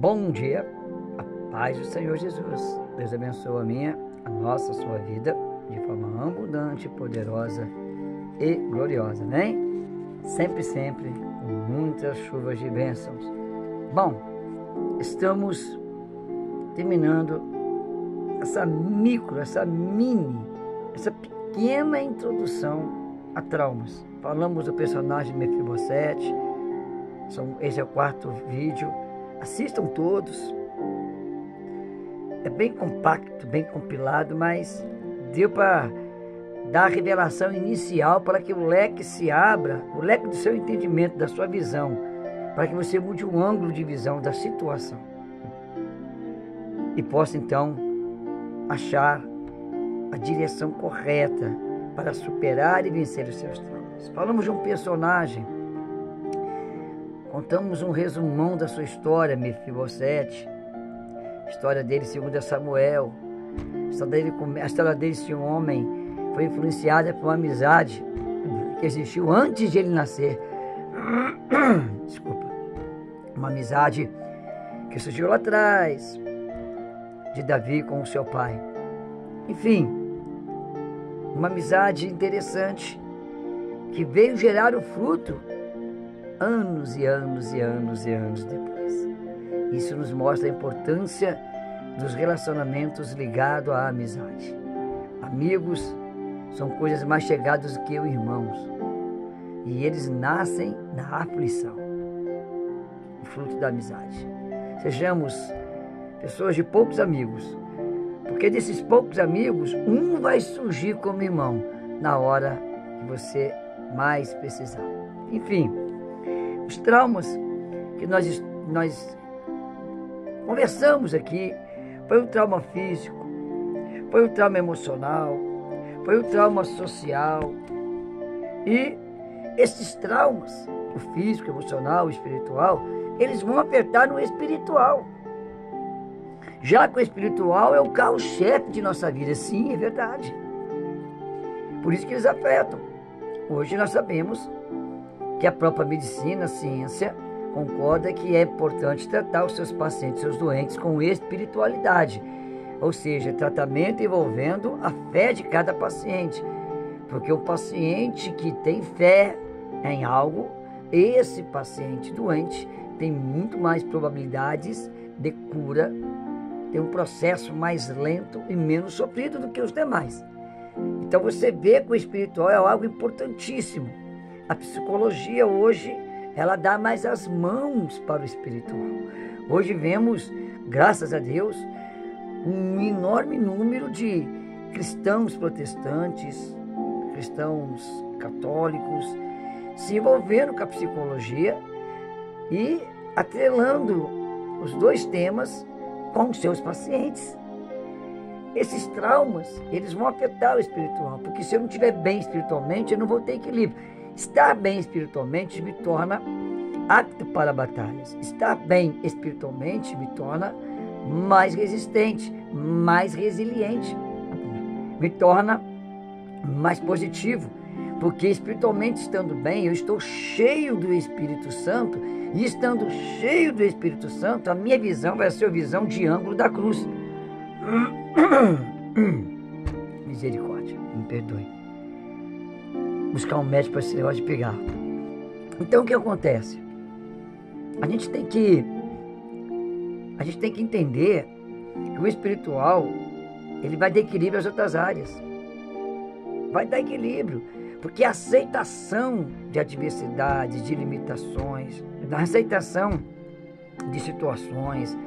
Bom dia, a paz do Senhor Jesus. Deus abençoe a minha, a nossa, a sua vida de forma abundante, poderosa e gloriosa, amém? Sempre, sempre, com muitas chuvas de bênçãos. Bom, estamos terminando essa pequena introdução a traumas. Falamos do personagem Mefibosete, esse é o 4º vídeo. Assistam todos. É bem compacto, bem compilado, mas deu para dar a revelação inicial para que o leque se abra, o leque do seu entendimento, da sua visão, para que você mude o ângulo de visão da situação e possa então achar a direção correta para superar e vencer os seus traumas. Falamos de um personagem, contamos um resumão da sua Mefibosete, a história dele segundo Samuel. A história dele, esse homem, foi influenciada por uma amizade que existiu antes de ele nascer. Desculpa. Uma amizade que surgiu lá atrás, de Davi com o seu pai. Enfim, uma amizade interessante que veio gerar o fruto anos e anos e anos e anos depois. Isso nos mostra a importância dos relacionamentos ligados à amizade. Amigos são coisas mais chegadas do que os irmãos, e eles nascem na aflição, o fruto da amizade. Sejamos pessoas de poucos amigos, porque desses poucos amigos, um vai surgir como irmão na hora que você mais precisar. Enfim, os traumas que nós conversamos aqui foi o trauma físico, foi o trauma emocional, foi o trauma social. E esses traumas, o físico, o emocional, o espiritual, eles vão afetar no espiritual. Já que o espiritual é o carro-chefe de nossa vida. Sim, é verdade. Por isso que eles afetam. Hoje nós sabemos que a própria medicina, a ciência, concorda que é importante tratar os seus pacientes, seus doentes, com espiritualidade. Ou seja, tratamento envolvendo a fé de cada paciente. Porque o paciente que tem fé em algo, esse paciente doente tem muito mais probabilidades de cura, tem um processo mais lento e menos sofrido do que os demais. Então você vê que o espiritual é algo importantíssimo. A psicologia hoje, ela dá mais as mãos para o espiritual. Hoje vemos, graças a Deus, um enorme número de cristãos protestantes, cristãos católicos, se envolvendo com a psicologia e atrelando os dois temas com seus pacientes. Esses traumas, eles vão afetar o espiritual, porque se eu não estiver bem espiritualmente, eu não vou ter equilíbrio. Estar bem espiritualmente me torna apto para batalhas. Estar bem espiritualmente me torna mais resistente, mais resiliente, me torna mais positivo, porque espiritualmente estando bem, eu estou cheio do Espírito Santo, e estando cheio do Espírito Santo, a minha visão vai ser a visão de ângulo da cruz. Misericórdia, me perdoe. Buscar um médico para esse negócio de pegar. Então o que acontece? A gente tem que entender que o espiritual, ele vai dar equilíbrio às outras áreas. Vai dar equilíbrio, porque a aceitação de adversidades, de limitações, a aceitação de situações,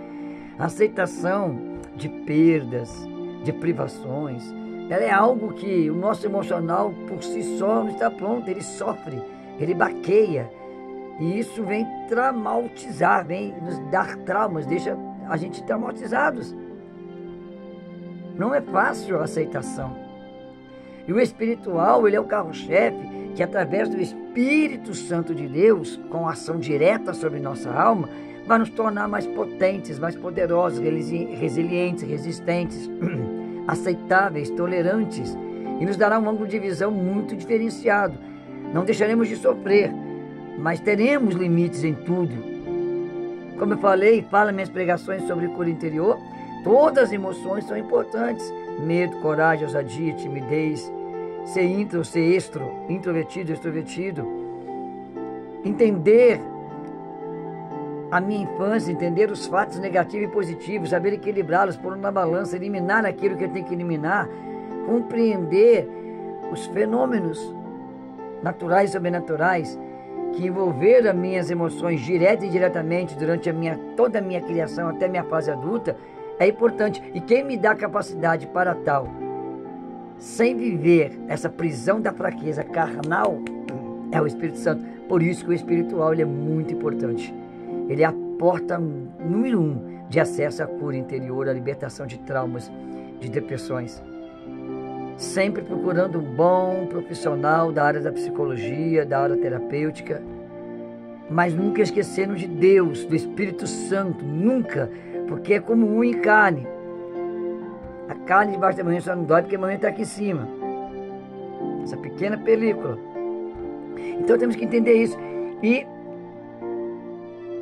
a aceitação de perdas, de privações, ela é algo que o nosso emocional por si só não está pronto, ele sofre, ele baqueia, e isso vem traumatizar, vem nos dar traumas, deixa a gente traumatizados. Não é fácil a aceitação. E o espiritual, ele é o carro-chefe que, através do Espírito Santo de Deus, com ação direta sobre nossa alma, vai nos tornar mais potentes, mais poderosos, resilientes, resistentes, aceitáveis, tolerantes, e nos dará um ângulo de visão muito diferenciado. Não deixaremos de sofrer, mas teremos limites em tudo. Como eu falei, falo minhas pregações sobre cura interior, todas as emoções são importantes. Medo, coragem, ousadia, timidez, ser intro, ser extro, introvertido, extrovertido. Entender a minha infância, entender os fatos negativos e positivos, saber equilibrá-los, pôr na balança, eliminar aquilo que eu tenho que eliminar, compreender os fenômenos naturais e sobrenaturais que envolveram as minhas emoções direta e indiretamente durante toda a minha criação até a minha fase adulta, é importante. E quem me dá capacidade para tal, sem viver essa prisão da fraqueza carnal, é o Espírito Santo. Por isso que o espiritual ele é muito importante. Ele é a porta número 1 de acesso à cura interior, à libertação de traumas, de depressões. Sempre procurando um bom profissional da área da psicologia, da área terapêutica, mas nunca esquecendo de Deus, do Espírito Santo, nunca, porque é como unha e carne. A carne debaixo da manhã só não dói porque a manhã está aqui em cima. Essa pequena película. Então temos que entender isso. E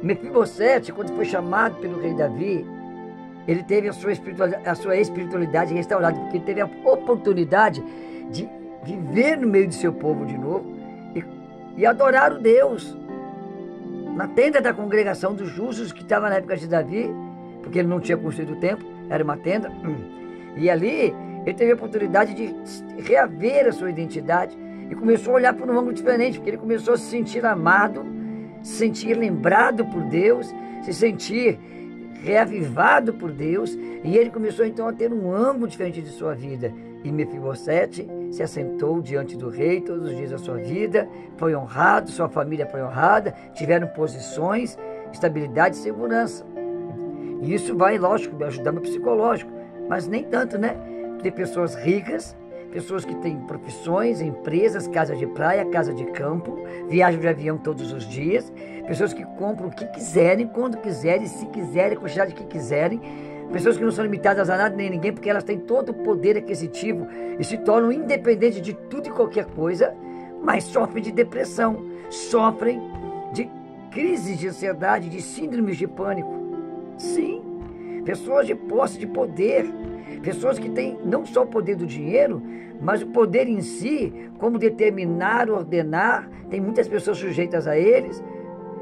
Mefibosete, quando foi chamado pelo rei Davi, ele teve a sua espiritualidade restaurada, porque ele teve a oportunidade de viver no meio do seu povo de novo e adorar o Deus. Na tenda da congregação dos justos, que estava na época de Davi, porque ele não tinha construído o templo, era uma tenda. E ali ele teve a oportunidade de reaver a sua identidade e começou a olhar por um ângulo diferente, porque ele começou a se sentir amado, se sentir lembrado por Deus, se sentir reavivado por Deus, e ele começou então a ter um ângulo diferente de sua vida. E Mefibosete se assentou diante do rei todos os dias da sua vida, foi honrado, sua família foi honrada, tiveram posições, estabilidade e segurança. E isso vai, lógico, ajudar no psicológico, mas nem tanto, né? Tem pessoas ricas, pessoas que têm profissões, empresas, casa de praia, casa de campo, viajam de avião todos os dias, pessoas que compram o que quiserem, quando quiserem, se quiserem, a quantidade que quiserem, pessoas que não são limitadas a nada nem a ninguém, porque elas têm todo o poder aquisitivo e se tornam independentes de tudo e qualquer coisa, mas sofrem de depressão, sofrem de crises de ansiedade, de síndromes de pânico. Sim, pessoas de posse de poder, pessoas que têm não só o poder do dinheiro, mas o poder em si, como determinar, ordenar, tem muitas pessoas sujeitas a eles,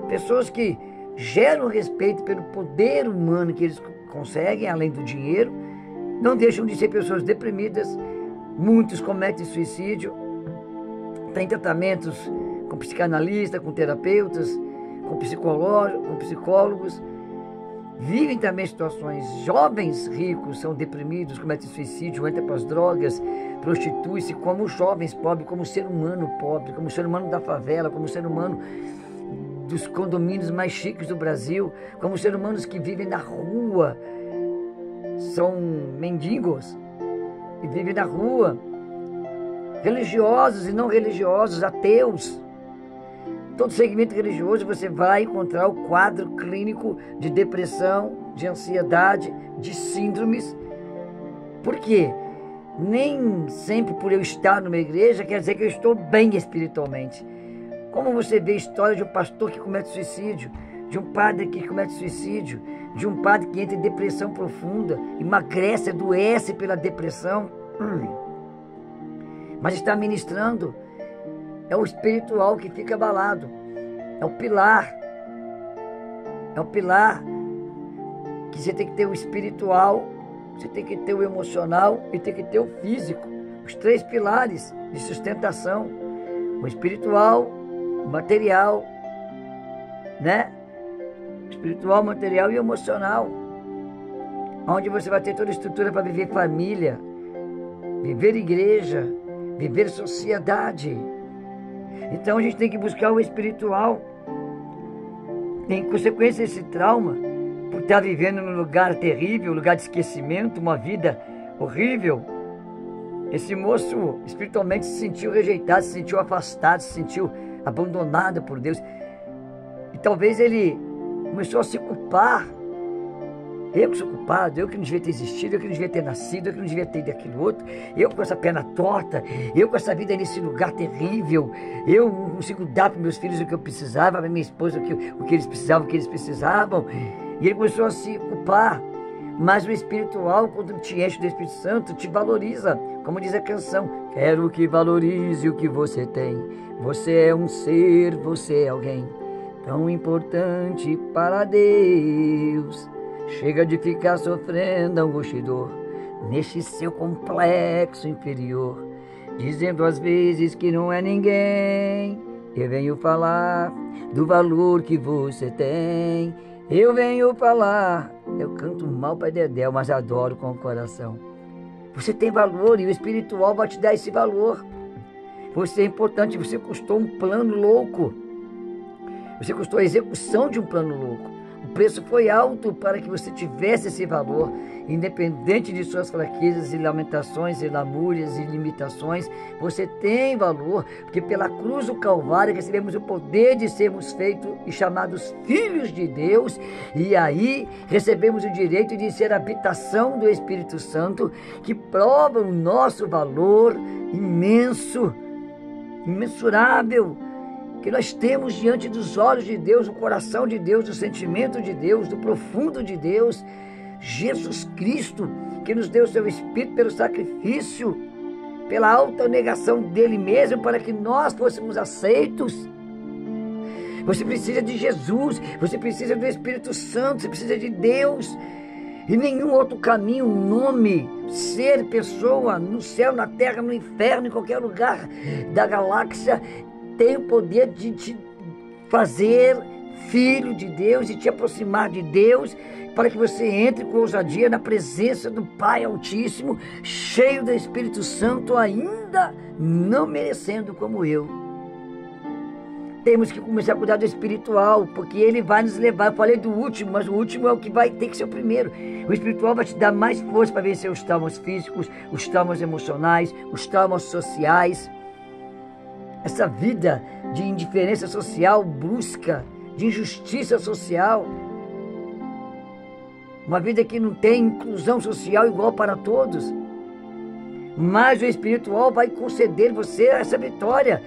pessoas que geram respeito pelo poder humano que eles conseguem, além do dinheiro, não deixam de ser pessoas deprimidas, muitos cometem suicídio, têm tratamentos com psicanalistas, com terapeutas, com psicólogos, vivem também situações, jovens ricos são deprimidos, cometem suicídio, entram para as drogas, prostituem-se como jovens pobres, como ser humano pobre, como ser humano da favela, como ser humano dos condomínios mais chiques do Brasil, como seres humanos que vivem na rua, são mendigos e vivem na rua, religiosos e não religiosos, ateus. Todo segmento religioso você vai encontrar o quadro clínico de depressão, de ansiedade, de síndromes. Por quê? Nem sempre por eu estar numa igreja quer dizer que eu estou bem espiritualmente. Como você vê a história de um pastor que comete suicídio, de um padre que comete suicídio, de um padre que entra em depressão profunda, emagrece, adoece pela depressão, mas está ministrando. É o espiritual que fica abalado, é o pilar que você tem que ter o espiritual, você tem que ter o emocional e tem que ter o físico, os 3 pilares de sustentação, o espiritual, o material, né? Espiritual, material e emocional, onde você vai ter toda a estrutura para viver família, viver igreja, viver sociedade. Então a gente tem que buscar o espiritual. Em consequência desse trauma, por estar vivendo num lugar terrível, um lugar de esquecimento, uma vida horrível, esse moço espiritualmente se sentiu rejeitado, se sentiu afastado, se sentiu abandonado por Deus. E talvez ele começou a se culpar Eu que sou culpado, eu que não devia ter existido, eu que não devia ter nascido, eu que não devia ter ido aquilo outro, eu com essa perna torta, eu com essa vida nesse lugar terrível, eu não consigo dar para meus filhos o que eu precisava, para minha esposa o que eles precisavam, o que eles precisavam. E ele começou a se culpar. Mas o espiritual, quando te enche do Espírito Santo, te valoriza. Como diz a canção, quero que valorize o que você tem. Você é um ser, você é alguém tão importante para Deus. Chega de ficar sofrendo angústia e dor neste seu complexo inferior, dizendo às vezes que não é ninguém. Eu venho falar do valor que você tem. Eu venho falar. Eu canto mal para Dedéu, mas adoro com o coração. Você tem valor e o espiritual vai te dar esse valor. Você é importante, você custou um plano louco. Você custou a execução de um plano louco. O preço foi alto para que você tivesse esse valor, independente de suas fraquezas e lamentações e lamúrias e limitações. Você tem valor, porque pela cruz do Calvário recebemos o poder de sermos feitos e chamados filhos de Deus, e aí recebemos o direito de ser a habitação do Espírito Santo, que prova o nosso valor imenso, imensurável, que nós temos diante dos olhos de Deus, do coração de Deus, do sentimento de Deus, do profundo de Deus, Jesus Cristo, que nos deu o seu Espírito pelo sacrifício, pela alta negação dele mesmo, para que nós fôssemos aceitos. Você precisa de Jesus, você precisa do Espírito Santo, você precisa de Deus, e nenhum outro caminho, nome, ser, pessoa, no céu, na terra, no inferno, em qualquer lugar da galáxia, tem o poder de te fazer filho de Deus e te aproximar de Deus, para que você entre com ousadia na presença do Pai Altíssimo, cheio do Espírito Santo, ainda não merecendo como eu. Temos que começar a cuidar do espiritual, porque ele vai nos levar. Eu falei do último, mas o último é o que vai ter que ser o primeiro. O espiritual vai te dar mais força para vencer os traumas físicos, os traumas emocionais, os traumas sociais. Essa vida de indiferença social brusca, de injustiça social, uma vida que não tem inclusão social igual para todos. Mas o espiritual vai conceder você essa vitória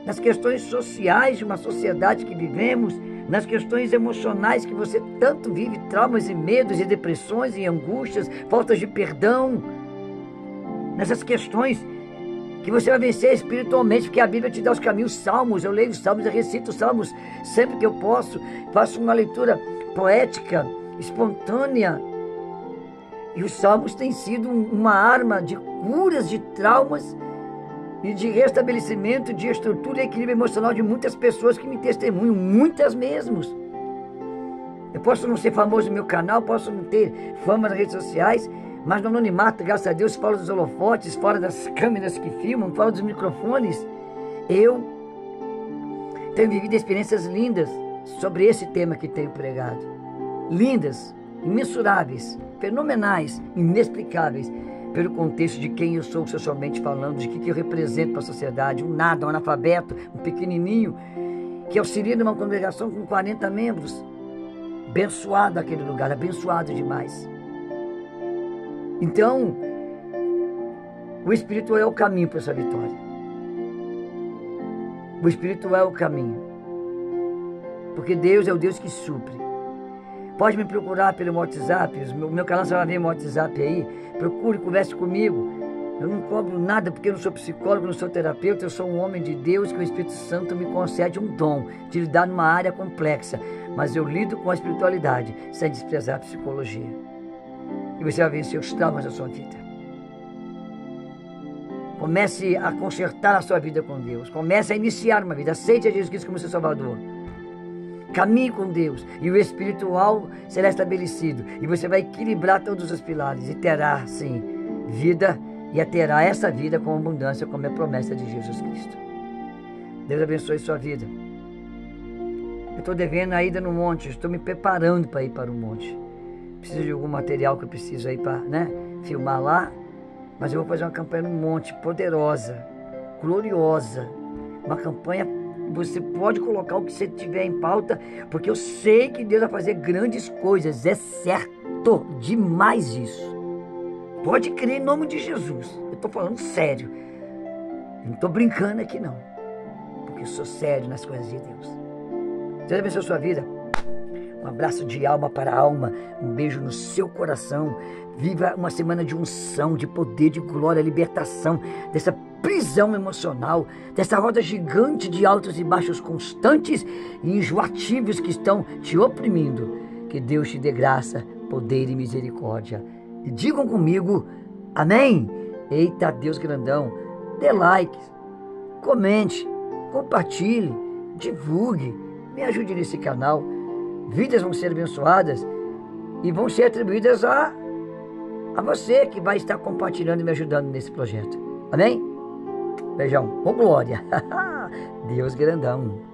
nas questões sociais de uma sociedade que vivemos, nas questões emocionais que você tanto vive, traumas e medos e depressões e angústias, faltas de perdão, nessas questões que você vai vencer espiritualmente, porque a Bíblia te dá os caminhos. Salmos, eu leio os Salmos, eu recito os Salmos sempre que eu posso, faço uma leitura poética, espontânea, e os Salmos têm sido uma arma de curas de traumas e de restabelecimento de estrutura e equilíbrio emocional de muitas pessoas que me testemunham, muitas mesmos. Eu posso não ser famoso no meu canal, posso não ter fama nas redes sociais, mas no anonimato, graças a Deus, fora dos holofotes, fora das câmeras que filmam, fora dos microfones, eu tenho vivido experiências lindas sobre esse tema que tenho pregado. Lindas, imensuráveis, fenomenais, inexplicáveis, pelo contexto de quem eu sou socialmente falando, de que eu represento para a sociedade, um nada, um analfabeto, um pequenininho, que auxilia numa congregação com 40 membros, abençoado aquele lugar, abençoado demais. Então, o espiritual é o caminho para essa vitória. O espiritual é o caminho. Porque Deus é o Deus que supre. Pode me procurar pelo WhatsApp, o meu canal você vai ver no WhatsApp aí. Procure, converse comigo. Eu não cobro nada porque eu não sou psicólogo, não sou terapeuta, eu sou um homem de Deus que o Espírito Santo me concede um dom de lidar numa área complexa. Mas eu lido com a espiritualidade sem desprezar a psicologia. E você vai vencer os traumas da sua vida. Comece a consertar a sua vida com Deus. Comece a iniciar uma vida. Aceite a Jesus Cristo como seu Salvador. Caminhe com Deus. E o espiritual será estabelecido. E você vai equilibrar todos os pilares. E terá, sim, vida. E terá essa vida com abundância, como é a promessa de Jesus Cristo. Deus abençoe sua vida. Eu estou devendo a ida no monte. Estou me preparando para ir para o monte. Preciso de algum material que eu preciso aí para, filmar lá. Mas eu vou fazer uma campanha no monte poderosa, gloriosa. Uma campanha, você pode colocar o que você tiver em pauta, porque eu sei que Deus vai fazer grandes coisas, é certo. Pastor, demais isso. Pode crer em nome de Jesus. Eu estou falando sério. Eu não estou brincando aqui não. Porque eu sou sério nas coisas de Deus. Deus abençoe a sua vida. Um abraço de alma para alma. Um beijo no seu coração. Viva uma semana de unção, de poder, de glória, libertação dessa prisão emocional, dessa roda gigante de altos e baixos constantes e enjoativos que estão te oprimindo. Que Deus te dê graça, poder e misericórdia. E digam comigo, amém? Eita Deus grandão. Dê like, comente, compartilhe, divulgue, me ajude nesse canal. Vidas vão ser abençoadas e vão ser atribuídas a você que vai estar compartilhando e me ajudando nesse projeto. Amém? Beijão, com glória. Deus grandão.